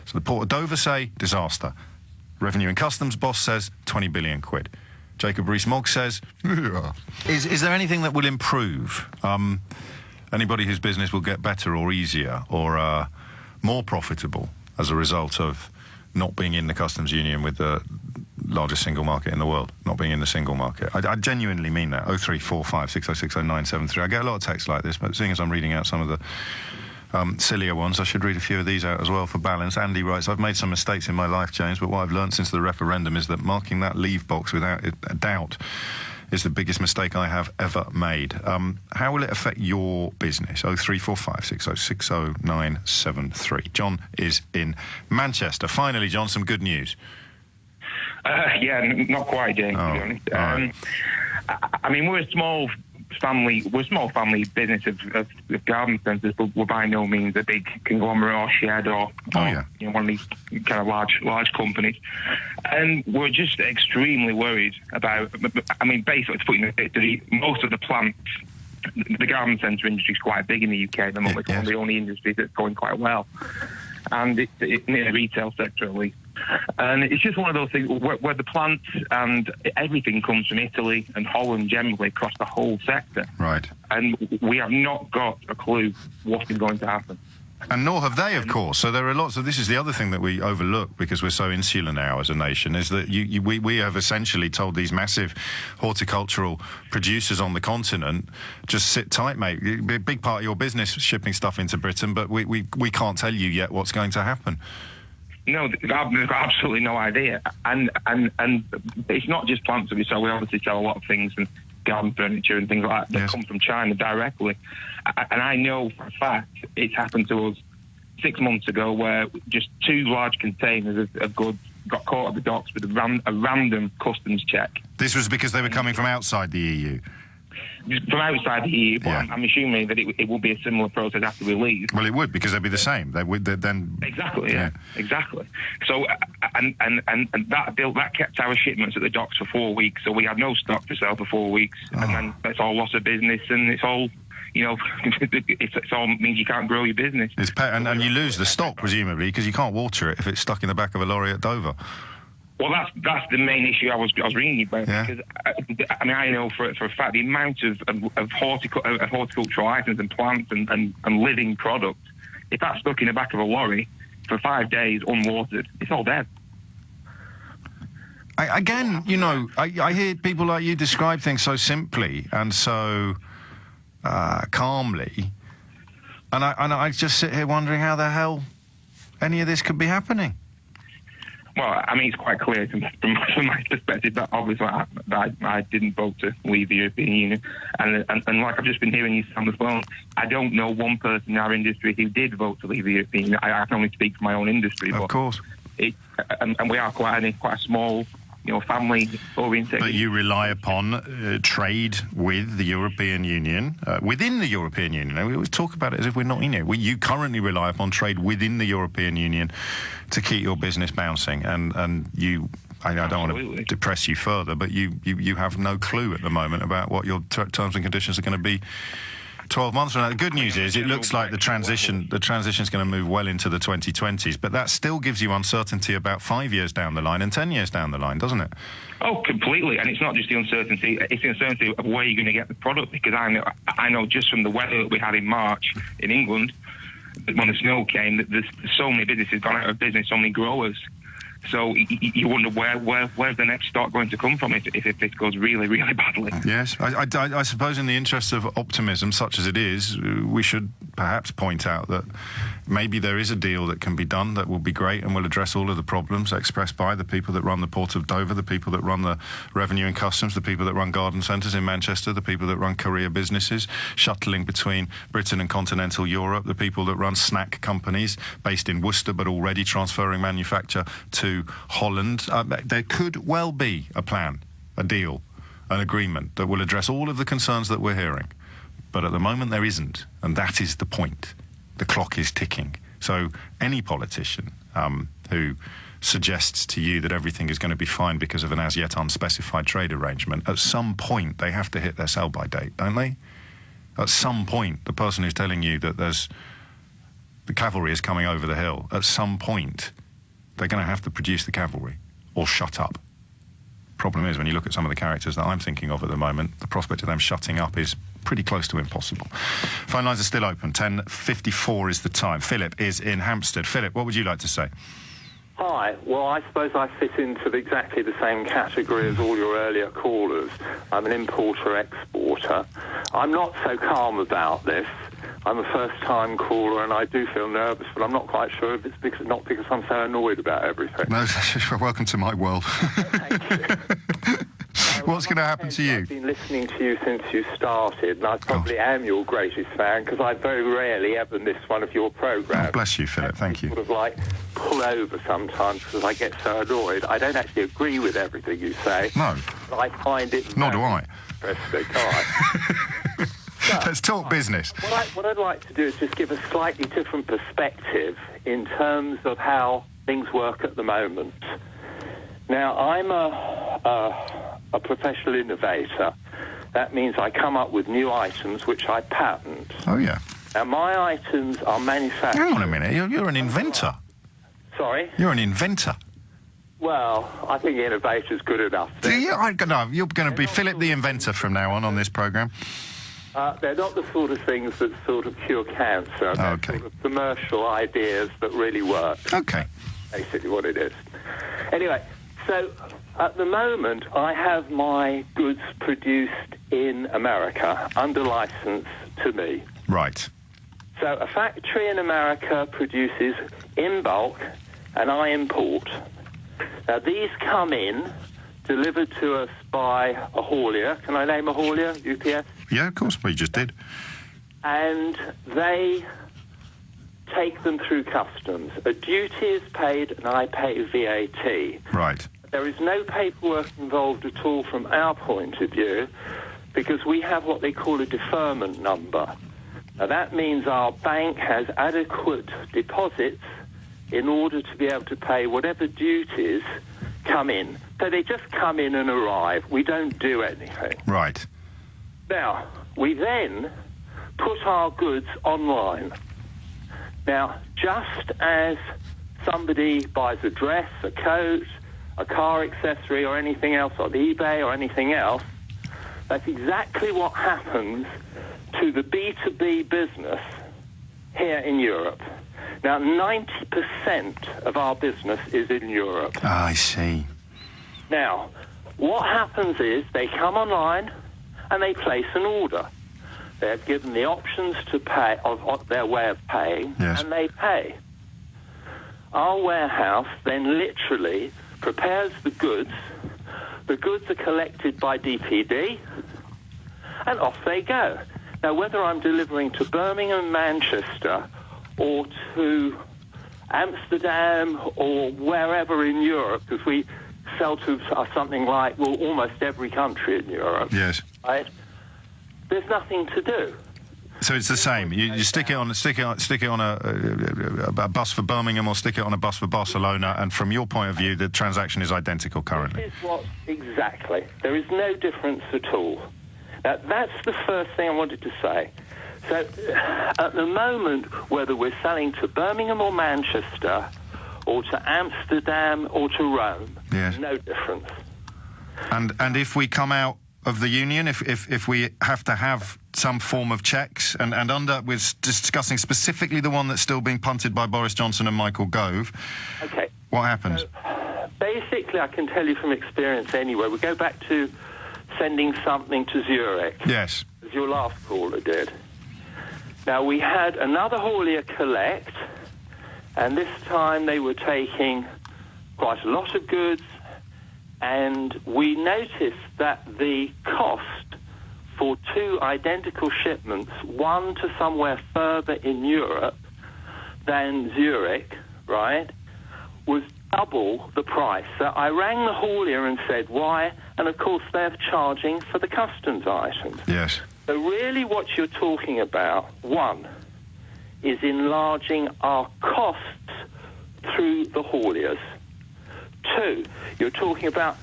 So the Port of Dover say, disaster. Revenue and Customs boss says, 20 billion quid. Jacob Rees-Mogg says, yeah. Is there anything that will improve? Anybody whose business will get better or easier or more profitable as a result of not being in the customs union with the largest single market in the world, not being in the single market. I genuinely mean that. 0345 606 0973. I get a lot of texts like this, but seeing as I'm reading out some of the sillier ones, I should read a few of these out as well for balance. Andy writes, I've made some mistakes in my life, James, but what I've learned since the referendum is that marking that leave box without a doubt is the biggest mistake I have ever made. How will it affect your business? 0345 606 0973. John is in Manchester. Finally, John, some good news. Not quite, James, to be honest. Right. I mean, we're a small family business of garden centres, but we're by no means a big conglomerate or shed or one of these kind of large companies. And we're just extremely worried about, I mean, basically, to put in the most of the plants, the garden centre industry is quite big in the UK at the moment. It's one of the only industries that's going quite well. And it's in the retail sector, at least. And it's just one of those things where the plants and everything comes from Italy and Holland generally across the whole sector. Right. And we have not got a clue what is going to happen. And nor have they, of course. So there are lots of... This is the other thing that we overlook because we're so insular now as a nation, is that we have essentially told these massive horticultural producers on the continent, just sit tight, mate. A big part of your business shipping stuff into Britain, but we can't tell you yet what's going to happen. No, they've got absolutely no idea. And it's not just plants that we sell. We obviously sell a lot of things and garden furniture and things like that that come from China directly. And I know for a fact it's happened to us 6 months ago where just 2 large containers of goods got caught at the docks with a random customs check. This was because they were coming from outside the EU? From outside the EU, but I'm assuming that it will be a similar process after we leave. Well, it would, because they'd be the same. They would then... Exactly, exactly. So, and that kept our shipments at the docks for 4 weeks, so we had no stock to sell for 4 weeks, and then it's all loss of business, and it's all... it all means you can't grow your business. And you lose the stock, presumably, because you can't water it if it's stuck in the back of a lorry at Dover. Well, that's the main issue I was ringing you about, because I know for a fact the amount of horticultural items and plants and living products, if that's stuck in the back of a lorry for 5 days unwatered, it's all dead. I hear people like you describe things so simply and so calmly, and I just sit here wondering how the hell any of this could be happening. Well, I mean, it's quite clear from my perspective that obviously I didn't vote to leave the European Union. And like I've just been hearing you sound as well, I don't know one person in our industry who did vote to leave the European Union. I can only speak for my own industry. Of course. And we are quite a small, family-oriented. But you rely upon trade with the European Union, within the European Union. We always talk about it as if we're not in it. You currently rely upon trade within the European Union to keep your business bouncing, and you... I don't want to depress you further, but you have no clue at the moment about what your terms and conditions are going to be 12 months from now. The good news is it looks like the transition's going to move well into the 2020s, but that still gives you uncertainty about 5 years down the line and 10 years down the line, doesn't it? Oh, completely. And it's not just the uncertainty, it's the uncertainty of where you're going to get the product, because I know just from the weather that we had in March in England, when the snow came, that there's so many businesses gone out of business, so many growers. So you wonder where's the next stock going to come from if this goes really, really badly. Yes, I suppose in the interests of optimism, such as it is, we should perhaps point out that maybe there is a deal that can be done that will be great and will address all of the problems expressed by the people that run the Port of Dover, the people that run the Revenue and Customs, the people that run garden centres in Manchester, the people that run courier businesses, shuttling between Britain and continental Europe, the people that run snack companies based in Worcester but already transferring manufacture to Holland. There could well be a plan, a deal, an agreement that will address all of the concerns that we're hearing. But at the moment there isn't, and that is the point. The clock is ticking. So any politician who suggests to you that everything is going to be fine because of an as yet unspecified trade arrangement, at some point they have to hit their sell-by date, don't they? At some point, the person who's telling you that the cavalry is coming over the hill, at some point they're going to have to produce the cavalry or shut up. Problem is, when you look at some of the characters that I'm thinking of at the moment, the prospect of them shutting up is pretty close to impossible. Phone lines are still open. 10:54 is the time. Philip is in Hampstead. Philip, what would you like to say? Hi. Well, I suppose I fit into exactly the same category as all your earlier callers. I'm an importer-exporter. I'm not so calm about this. I'm a first-time caller, and I do feel nervous, but I'm not quite sure if it's because I'm so annoyed about everything. No, welcome to my world. Thank you. What's going to happen to you? I've been listening to you since you started, and I probably am your greatest fan, because I very rarely ever miss one of your programmes. Oh, bless you, Philip. Thank you. Sort of like pull over sometimes because I get so annoyed. I don't actually agree with everything you say. No. But I find it Nor do I. interesting. All right. Let's talk business. What I'd like to do is just give a slightly different perspective in terms of how things work at the moment. Now, I'm a professional innovator. That means I come up with new items which I patent. Oh, yeah. Now, my items are manufactured... Hang on a minute. You're an inventor. Sorry? You're an inventor. Well, I think innovator's good enough. You're going to be Philip the Inventor from now on this programme. They're not the sort of things that sort of cure cancer. They're Okay. sort of commercial ideas that really work. Okay. Basically what it is. Anyway, so at the moment I have my goods produced in America under license to me. Right. So a factory in America produces in bulk and I import. Now these come in, delivered to us by a haulier. Can I name a haulier? UPS? Yeah, of course. Well, you just did. And they take them through customs. A duty is paid and I pay VAT. Right. There is no paperwork involved at all from our point of view because we have what they call a deferment number. Now that means our bank has adequate deposits in order to be able to pay whatever duties come in. So they just come in and arrive. We don't do anything. Right. Now, we then put our goods online. Now, just as somebody buys a dress, a coat, a car accessory or anything else on eBay or anything else, that's exactly what happens to the B2B business here in Europe. Now, 90% of our business is in Europe. I see. Now, what happens is they come online and they place an order. They're given the options to pay of their way of paying, yes. And they pay. Our warehouse then literally prepares the goods. The goods are collected by DPD, and off they go. Now, whether I'm delivering to Birmingham, Manchester, or to Amsterdam, or wherever in Europe, because we sell to something like, well, almost every country in Europe. Yes. Right? There's nothing to do. So it's the same. You stick it on a bus for Birmingham or stick it on a bus for Barcelona, and from your point of view, the transaction is identical currently. This is what exactly. There is no difference at all. Now, that's the first thing I wanted to say. So, at the moment, whether we're selling to Birmingham or Manchester, or to Amsterdam or to Rome, yes. No difference. And if we come out of the union, if we have to have some form of checks, and we're discussing specifically the one that's still being punted by Boris Johnson and Michael Gove, okay. What happens? So, basically, I can tell you from experience anyway, we go back to sending something to Zurich. Yes. As your last caller did. Now, we had another haulier collect, and this time they were taking quite a lot of goods, and we noticed that the cost for two identical shipments, one to somewhere further in Europe than Zurich, right, was double the price. So I rang the haulier and said, why? And, of course, they're charging for the customs items. Yes. So really what you're talking about, one, is enlarging our costs through the hauliers. Two, you're talking about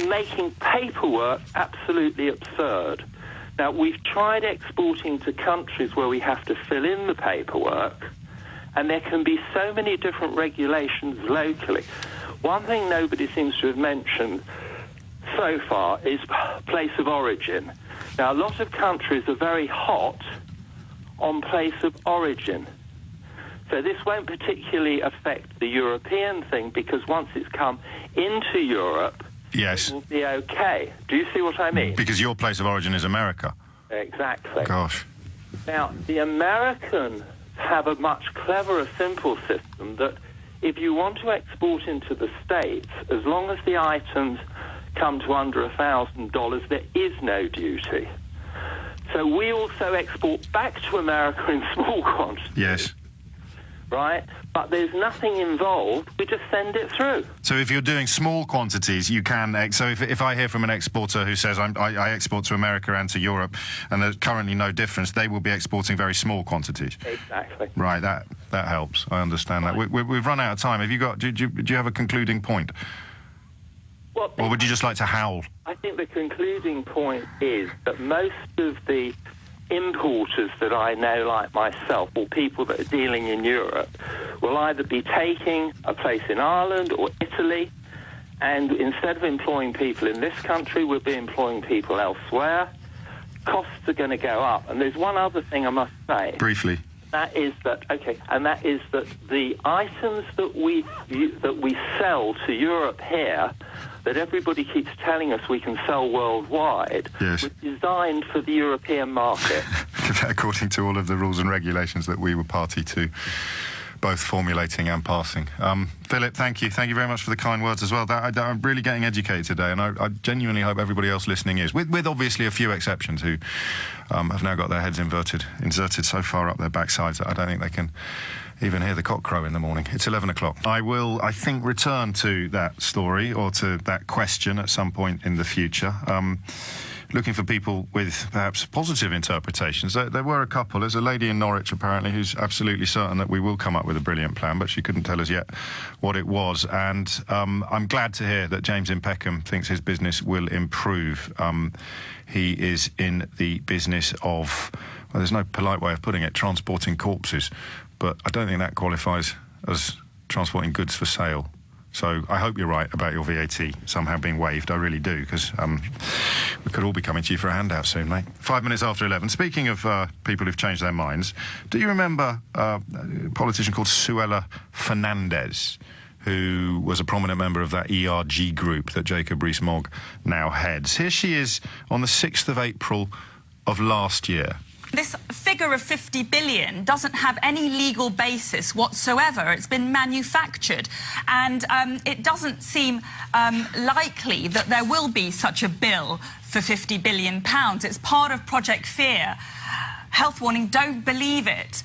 making paperwork absolutely absurd. Now, we've tried exporting to countries where we have to fill in the paperwork, and there can be so many different regulations locally. One thing nobody seems to have mentioned so far is place of origin. Now, a lot of countries are very hot on place of origin. So this won't particularly affect the European thing, because once it's come into Europe, yes, it will be okay. Do you see what I mean? Because your place of origin is America. Exactly. Gosh. Now, the Americans have a much cleverer, simple system that if you want to export into the States, as long as the items come to under $1,000, there is no duty. So we also export back to America in small quantities. Yes. Right? But there's nothing involved. We just send it through. So if you're doing small quantities, you can... So if I hear from an exporter who says, I export to America and to Europe, and there's currently no difference, they will be exporting very small quantities. Exactly. Right, that helps. I understand that. We've run out of time. Have you got... Do you have a concluding point? Well, or would you just like to howl? I think the concluding point is that most of the importers that I know, like myself, or people that are dealing in Europe, will either be taking a place in Ireland or Italy, and instead of employing people in this country, we'll be employing people elsewhere. Costs are going to go up. And there's one other thing I must say. Briefly. That is that the items that we sell to Europe here, that everybody keeps telling us we can sell worldwide, yes, was designed for the European market. According to all of the rules and regulations that we were party to, both formulating and passing. Philip, thank you. Thank you very much for the kind words as well. I'm really getting educated today, and I genuinely hope everybody else listening is, with obviously a few exceptions who have now got their heads inserted so far up their backsides that I don't think they can even hear the cock crow in the morning. It's 11 o'clock. I will, I think, return to that story or to that question at some point in the future. Looking for people with perhaps positive interpretations. There were a couple. There's a lady in Norwich, apparently, who's absolutely certain that we will come up with a brilliant plan, but she couldn't tell us yet what it was. And I'm glad to hear that James in Peckham thinks his business will improve. He is in the business of, well, there's no polite way of putting it, transporting corpses. But I don't think that qualifies as transporting goods for sale. So I hope you're right about your VAT somehow being waived. I really do, because we could all be coming to you for a handout soon, mate. 5 minutes after 11. Speaking of people who've changed their minds, do you remember a politician called Suella Fernandez, who was a prominent member of that ERG group that Jacob Rees-Mogg now heads? Here she is on the 6th of April of last year. This figure of 50 billion doesn't have any legal basis whatsoever. It's been manufactured, and it doesn't seem likely that there will be such a bill for £50 billion. It's part of Project Fear. Health warning, don't believe it.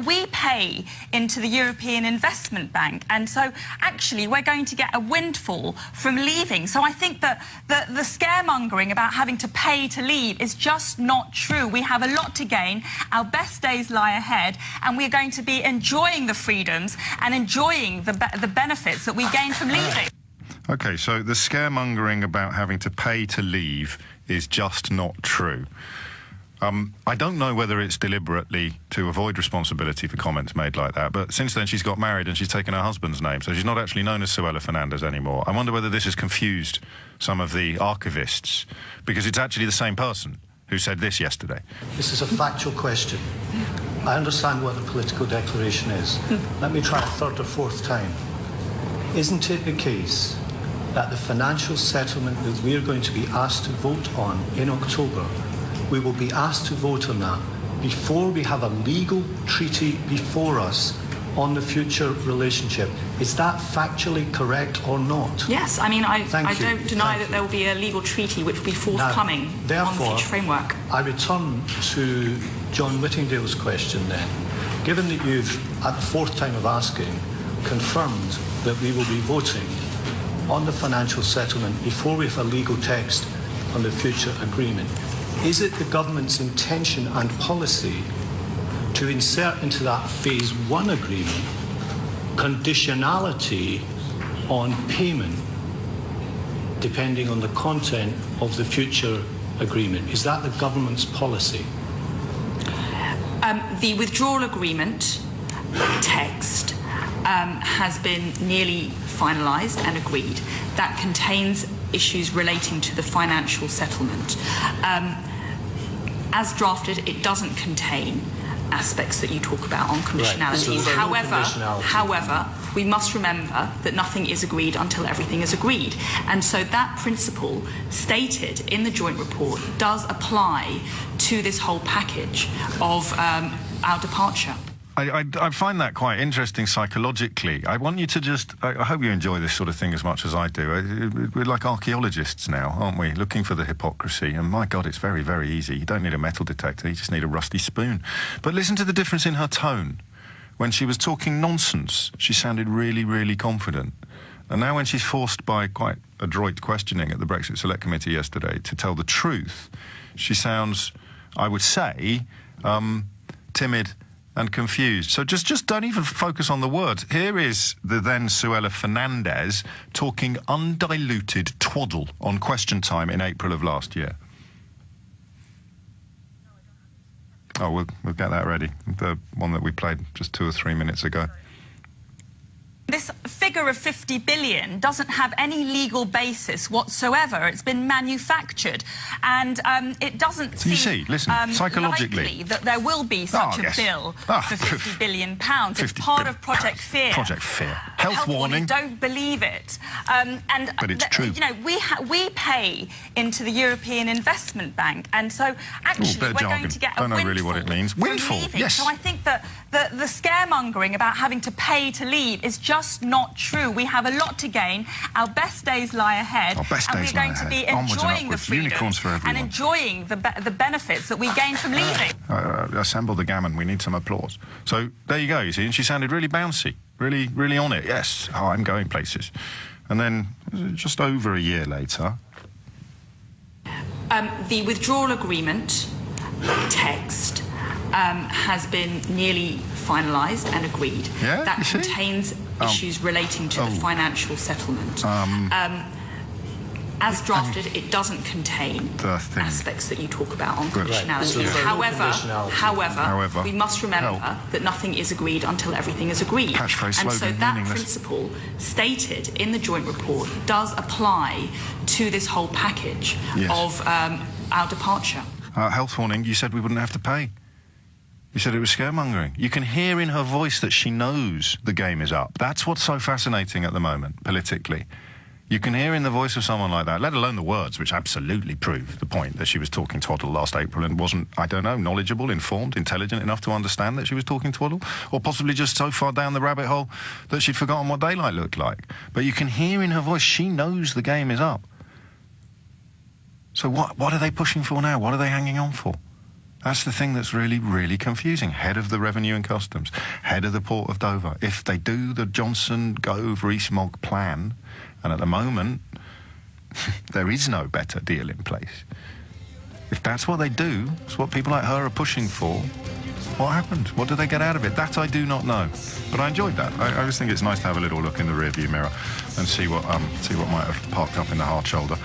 We pay into the European Investment Bank, and so actually we're going to get a windfall from leaving. So I think that the scaremongering about having to pay to leave is just not true. We have a lot to gain. Our best days lie ahead, and we're going to be enjoying the freedoms and enjoying the benefits that we gain from leaving. OK, so the scaremongering about having to pay to leave is just not true. I don't know whether it's deliberately to avoid responsibility for comments made like that, but since then she's got married and she's taken her husband's name, so she's not actually known as Suella Fernandez anymore. I wonder whether this has confused some of the archivists, because it's actually the same person who said this yesterday. This is a factual question. I understand what the political declaration is. Let me try a third or fourth time. Isn't it the case that the financial settlement that we are going to be asked to vote on in October, we will be asked to vote on that before we have a legal treaty before us on the future relationship? Is that factually correct or not? Yes, I mean, I don't deny that there will be a legal treaty which will be forthcoming on the future framework. I return to John Whittingdale's question then. Given that you've, at the fourth time of asking, confirmed that we will be voting on the financial settlement before we have a legal text on the future agreement, is it the government's intention and policy to insert into that phase one agreement conditionality on payment depending on the content of the future agreement. Is that the government's policy? The withdrawal agreement text has been nearly finalised and agreed. That contains issues relating to the financial settlement. As drafted, it doesn't contain aspects that you talk about on conditionalities. Right. However, we must remember that nothing is agreed until everything is agreed. And so that principle stated in the joint report does apply to this whole package of our departure. I find that quite interesting psychologically. I want you to just... I hope you enjoy this sort of thing as much as I do. We're like archaeologists now, aren't we? Looking for the hypocrisy. And my God, it's very, very easy. You don't need a metal detector. You just need a rusty spoon. But listen to the difference in her tone. When she was talking nonsense, she sounded really, really confident. And now when she's forced by quite adroit questioning at the Brexit Select Committee yesterday to tell the truth, she sounds, I would say, timid and confused. So just don't even focus on the words. Here is the then Suella Fernandez talking undiluted twaddle on Question Time in April of last year. Oh, we'll get that ready. The one that we played just 2 or 3 minutes ago. This figure of 50 billion doesn't have any legal basis whatsoever. It's been manufactured, and it doesn't seem psychologically likely that there will be such a bill for 50 billion pounds. It's part of Project Fear. Project Fear. Health warning. Don't believe it. But it's true. You know, we pay into the European Investment Bank, and so actually we're going to get a windfall. Don't know really what it means. Windfall. Yes. So I think that the scaremongering about having to pay to leave is just not true. We have a lot to gain. Our best days lie ahead. And we're going to be enjoying the freedoms and enjoying the benefits that we gain from leaving. Assemble the gammon. We need some applause. So there you go, you see. And she sounded really bouncy, really, really on it. Yes, I'm going places. And then just over a year later... the withdrawal agreement text has been nearly finalised and agreed. Yeah, that contains issues relating to the financial settlement. As drafted, it doesn't contain aspects that you talk about on conditionalities. However, we must remember that nothing is agreed until everything is agreed. And so that principle stated in the joint report does apply to this whole package of our departure. Health warning, you said we wouldn't have to pay. You said it was scaremongering. You can hear in her voice that she knows the game is up. That's what's so fascinating at the moment, politically. You can hear in the voice of someone like that, let alone the words, which absolutely prove the point that she was talking twaddle last April and wasn't, I don't know, knowledgeable, informed, intelligent enough to understand that she was talking twaddle, or possibly just so far down the rabbit hole that she'd forgotten what daylight looked like. But you can hear in her voice she knows the game is up. So what are they pushing for now? What are they hanging on for? That's the thing that's really, really confusing. Head of the Revenue and Customs, head of the Port of Dover. If they do the Johnson, Gove, Rees-Mogg plan, and at the moment, there is no better deal in place. If that's what they do, it's what people like her are pushing for, what happens? What do they get out of it? That I do not know. But I enjoyed that. I just think it's nice to have a little look in the rearview mirror and see what might have parked up in the hard shoulder.